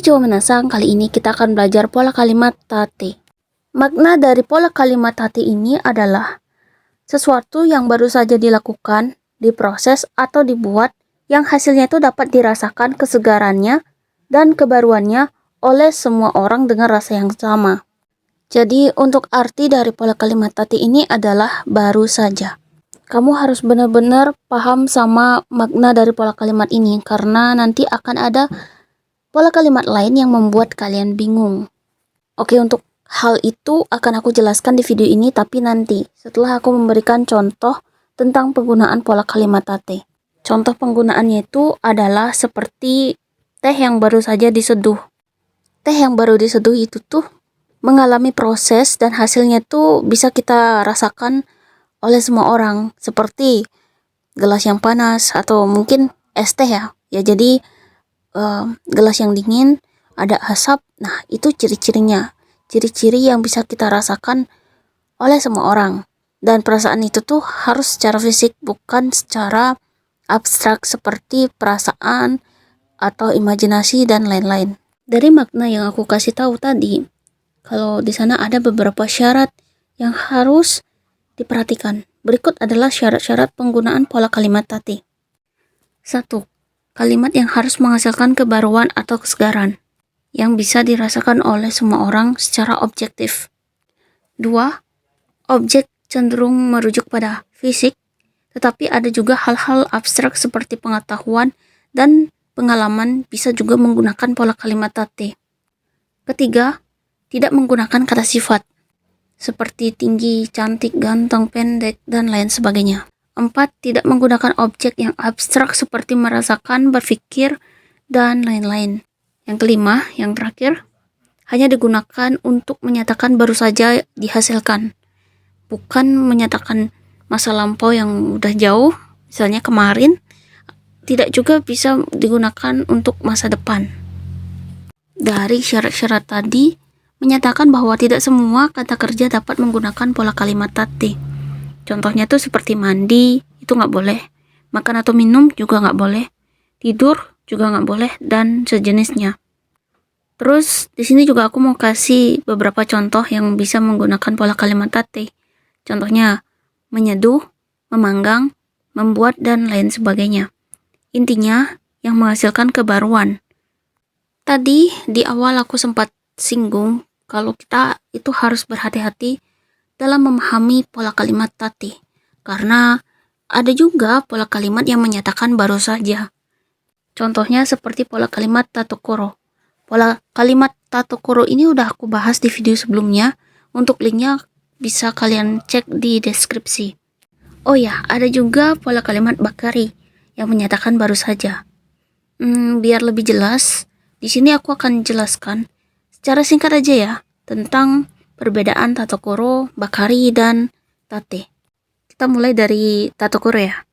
Konnichiwa minasang, kali ini kita akan belajar pola kalimat tate. Makna dari pola kalimat tate ini adalah sesuatu yang baru saja dilakukan, diproses, atau dibuat yang hasilnya itu dapat dirasakan kesegarannya dan kebaruannya oleh semua orang dengan rasa yang sama. Jadi untuk arti dari pola kalimat tate ini adalah baru saja. Kamu harus benar-benar paham sama makna dari pola kalimat ini karena nanti akan ada pola kalimat lain yang membuat kalian bingung. Oke, untuk hal itu akan aku jelaskan di video ini, tapi nanti setelah aku memberikan contoh tentang penggunaan pola kalimat tate. Contoh penggunaannya itu adalah seperti teh yang baru saja diseduh. Teh yang baru diseduh itu tuh mengalami proses dan hasilnya tuh bisa kita rasakan oleh semua orang, seperti gelas yang panas atau mungkin es teh ya. Ya jadi gelas yang dingin, ada asap. Nah, itu ciri-cirinya. Ciri-ciri yang bisa kita rasakan oleh semua orang. Dan perasaan itu tuh harus secara fisik, bukan secara abstrak seperti perasaan atau imajinasi dan lain-lain. Dari makna yang aku kasih tahu tadi, kalau di sana ada beberapa syarat yang harus diperhatikan. Berikut adalah syarat-syarat penggunaan pola kalimat tate. 1. Kalimat yang harus menghasilkan kebaruan atau kesegaran yang bisa dirasakan oleh semua orang secara objektif. 2. Objek cenderung merujuk pada fisik, tetapi ada juga hal-hal abstrak seperti pengetahuan dan pengalaman bisa juga menggunakan pola kalimat tate. 3. Tidak menggunakan kata sifat seperti tinggi, cantik, ganteng, pendek, dan lain sebagainya. 4. Tidak menggunakan objek yang abstrak seperti merasakan, berpikir, dan lain-lain. Yang kelima, yang terakhir, hanya digunakan untuk menyatakan baru saja dihasilkan, bukan menyatakan masa lampau yang udah jauh, misalnya kemarin. Tidak juga bisa digunakan untuk masa depan. Dari syarat-syarat tadi, menyatakan bahwa tidak semua kata kerja dapat menggunakan pola kalimat tate. Contohnya tuh seperti mandi, itu nggak boleh. Makan atau minum juga nggak boleh. Tidur juga nggak boleh, dan sejenisnya. Terus di sini juga aku mau kasih beberapa contoh yang bisa menggunakan pola kalimat tate. Contohnya menyeduh, memanggang, membuat, dan lain sebagainya. Intinya yang menghasilkan kebaruan. Tadi di awal aku sempat singgung kalau kita itu harus berhati-hati dalam memahami pola kalimat tate, karena ada juga pola kalimat yang menyatakan baru saja. Contohnya seperti pola kalimat tatokoro. Pola kalimat tatokoro ini udah aku bahas di video sebelumnya. Untuk linknya bisa kalian cek di deskripsi. Oh ya, ada juga pola kalimat bakari yang menyatakan baru saja. Biar lebih jelas, di sini aku akan jelaskan secara singkat aja ya tentang perbedaan tatokoro, bakari, dan tate. Kita mulai dari tatokoro ya.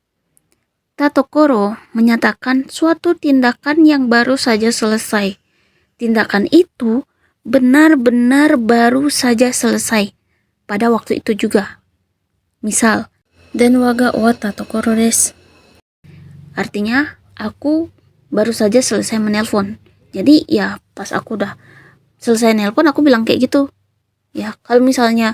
Tatokoro menyatakan suatu tindakan yang baru saja selesai. Tindakan itu benar-benar baru saja selesai pada waktu itu juga. Misal, den waga wa tatokoro desu. Artinya, aku baru saja selesai menelpon. Jadi ya pas aku udah selesai nelpon, aku bilang kayak gitu. Ya, kalau misalnya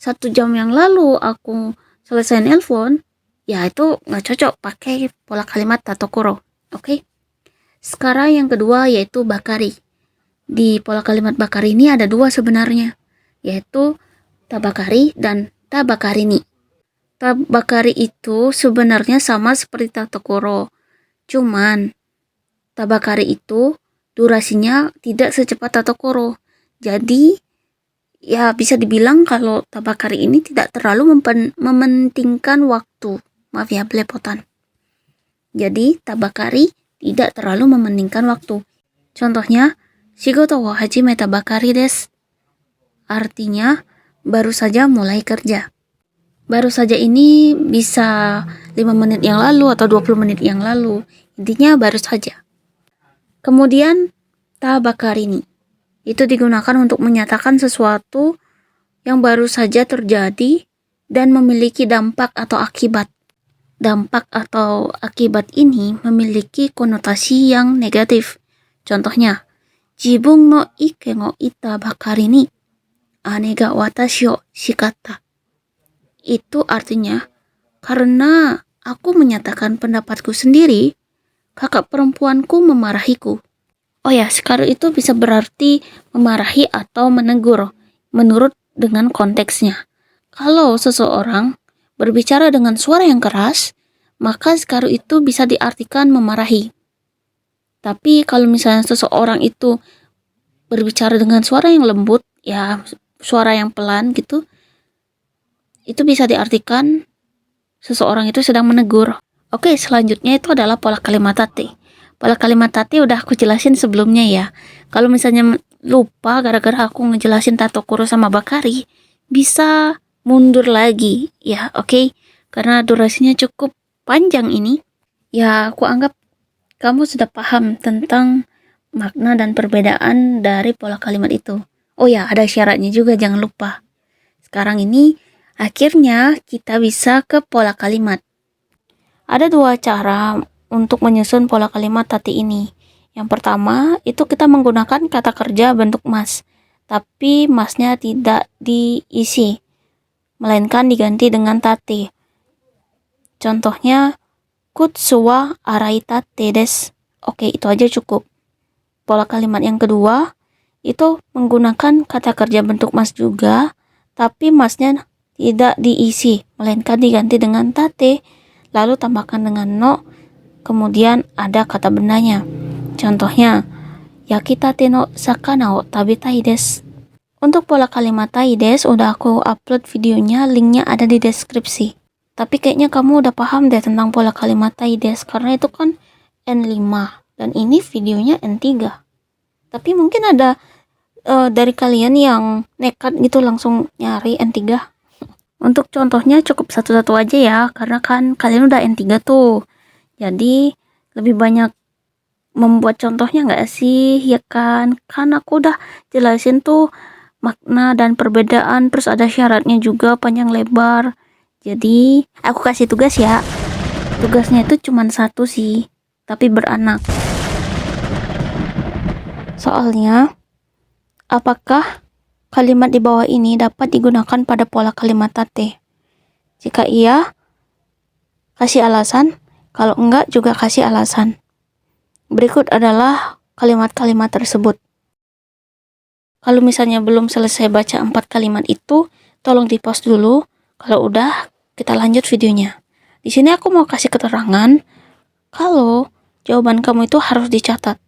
1 jam yang lalu aku selesai nelpon, ya itu nggak cocok pakai pola kalimat tatokoro. Oke? Sekarang yang kedua yaitu bakari. Di pola kalimat bakari ini ada 2 sebenarnya, yaitu tabakari dan tabakarini. Tabakari itu sebenarnya sama seperti tatokoro, cuman tabakari itu durasinya tidak secepat tatokoro. Jadi ya bisa dibilang kalau tabakari ini tidak terlalu mementingkan waktu. Maaf ya belepotan. Jadi tabakari tidak terlalu mementingkan waktu. Contohnya, shigoto wa hajimeta bakari desu. Artinya baru saja mulai kerja. Baru saja ini bisa 5 menit yang lalu atau 20 menit yang lalu. Intinya baru saja. Kemudian tabakarini itu digunakan untuk menyatakan sesuatu yang baru saja terjadi dan memiliki dampak atau akibat. Dampak atau akibat ini memiliki konotasi yang negatif. Contohnya, Jibun no ike no ita bakari ni ane ga watashi o shikatta. Itu artinya, karena aku menyatakan pendapatku sendiri, kakak perempuanku memarahiku. Oh ya, sekarang itu bisa berarti memarahi atau menegur, menurut dengan konteksnya. Kalau seseorang berbicara dengan suara yang keras, maka sekarang itu bisa diartikan memarahi. Tapi kalau misalnya seseorang itu berbicara dengan suara yang lembut, ya suara yang pelan gitu, itu bisa diartikan seseorang itu sedang menegur. Oke, selanjutnya itu adalah pola kalimat tate. Pola kalimat tate udah aku jelasin sebelumnya ya. Kalau misalnya lupa gara-gara aku ngejelasin Tatokuro sama Bakari, bisa mundur lagi ya, oke? Karena durasinya cukup panjang ini. Ya, aku anggap kamu sudah paham tentang makna dan perbedaan dari pola kalimat itu. Oh ya, ada syaratnya juga, jangan lupa. Sekarang ini akhirnya kita bisa ke pola kalimat. Ada dua cara untuk menyusun pola kalimat tati ini. Yang pertama, itu kita menggunakan kata kerja bentuk mas, tapi masnya tidak diisi, melainkan diganti dengan tate. Contohnya, kutsu wa arai tate desu. Oke, itu aja cukup. Pola kalimat yang kedua, itu menggunakan kata kerja bentuk mas juga, tapi masnya tidak diisi, melainkan diganti dengan tate, lalu tambahkan dengan no, kemudian ada kata bendanya. Contohnya, yakitate no sakana o tabetai desu. Untuk pola kalimat tai desu udah aku upload videonya, linknya ada di deskripsi. Tapi kayaknya kamu udah paham deh tentang pola kalimat tai desu, karena itu kan N5 dan ini videonya N3. Tapi mungkin ada dari kalian yang nekat gitu langsung nyari N3. Untuk contohnya cukup satu-satu aja ya, karena kan kalian udah N3 tuh. Jadi lebih banyak membuat contohnya nggak sih, ya kan? Kan aku udah jelasin tuh makna dan perbedaan, terus ada syaratnya juga panjang lebar. Jadi aku kasih tugas ya. Tugasnya itu cuma satu sih, tapi beranak. Soalnya, apakah kalimat di bawah ini dapat digunakan pada pola kalimat tate? Jika iya, kasih alasan. Kalau enggak, juga kasih alasan. Berikut adalah kalimat-kalimat tersebut. Kalau misalnya belum selesai baca 4 kalimat itu, tolong di-pause dulu. Kalau udah, kita lanjut videonya. Di sini aku mau kasih keterangan kalau jawaban kamu itu harus dicatat.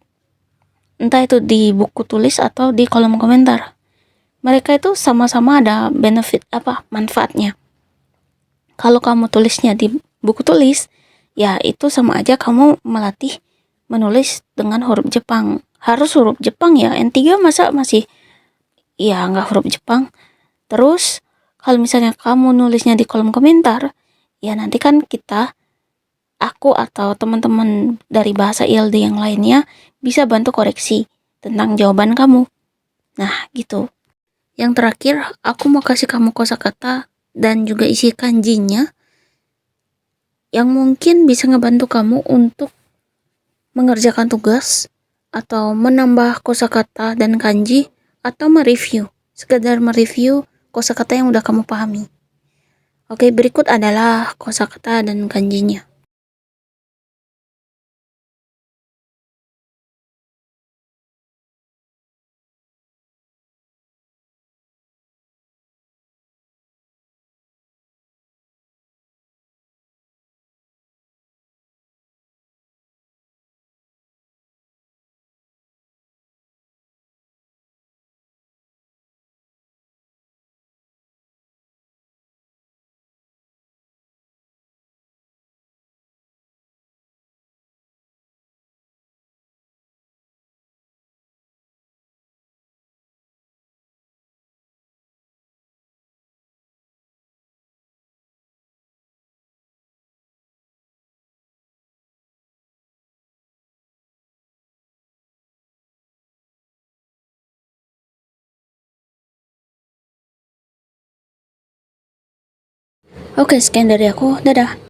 Entah itu di buku tulis atau di kolom komentar. Mereka itu sama-sama ada manfaatnya. Kalau kamu tulisnya di buku tulis, ya itu sama aja kamu melatih menulis dengan huruf Jepang. Harus huruf Jepang ya, N3 masa masih ya nggak huruf Jepang. Terus kalau misalnya kamu nulisnya di kolom komentar, ya nanti kan aku atau teman-teman dari bahasa ILD yang lainnya bisa bantu koreksi tentang jawaban kamu. Nah gitu. Yang terakhir, aku mau kasih kamu kosakata dan juga isi kanjinya yang mungkin bisa ngebantu kamu untuk mengerjakan tugas atau menambah kosakata dan kanji atau sekedar mereview kosakata yang udah kamu pahami. Oke, berikut adalah kosakata dan kanjinya. Oke, sekian dari aku. Dadah.